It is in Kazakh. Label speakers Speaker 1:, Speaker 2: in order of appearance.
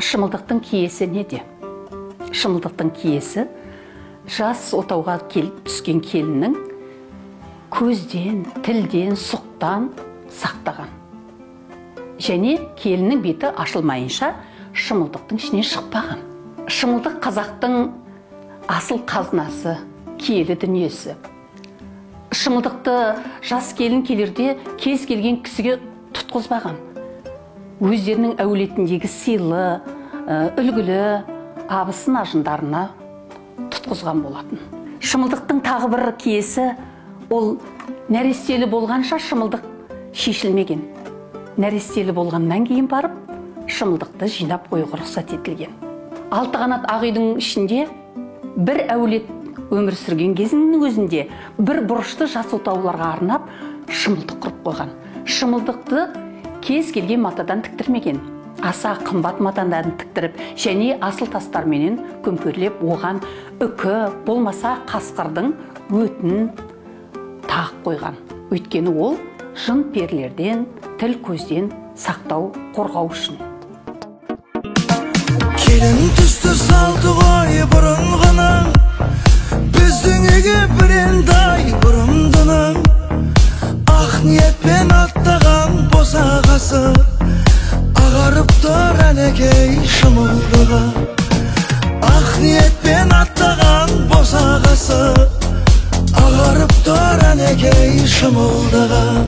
Speaker 1: Шымылдықтың киесі неде? Шымылдықтың киесі жас отауға келіп түскен келіннің көзден, тілден, сұқтан сақтаған. Және келіннің беті ашылмайынша шымылдықтың ішінен шықпаған. Шымылдық қазақтың асыл қазынасы, киелі дүниесі. Шымылдықты жас келін келерде кез келген кісіге тұтқызбаған. Өздерінің әулетіндегі сыйлы, үлгілі абысын ажындарына тұтқызған болатын. Шымылдықтың тағы бір киесі, ол нәрестелі болғанша шымылдық шешілмеген. Нәрестелі болғаннан кейін барып, шымылдықты жинап қоюға рұқсат етілген. 6 қанат ақ үйдің ішінде бір әулет өмір сүрген кезінің өзінде бір бұрышты жас отауларға арнап шымылдық құрып қойған. Шымылдықты кез келген матадан тіктірмеген. Аса қымбат матадан тіктіріп, және асыл тастарменен көмкерлеп, оған үкі болмаса қасқырдың өтін тағып қойған. Өйткені ол жын перілерден, тіл көзден сақтау, қорғау үшін.
Speaker 2: Келін түсті салды ғой бұрынғының, біздің еге бірендай бұрымдының. Ақ ниетпен аттаған босағасы, ағарып тұр әнекей шымылдығы. Ақ ниетпен аттаған босағасы, ағарып тұр әнекей шымылдығы.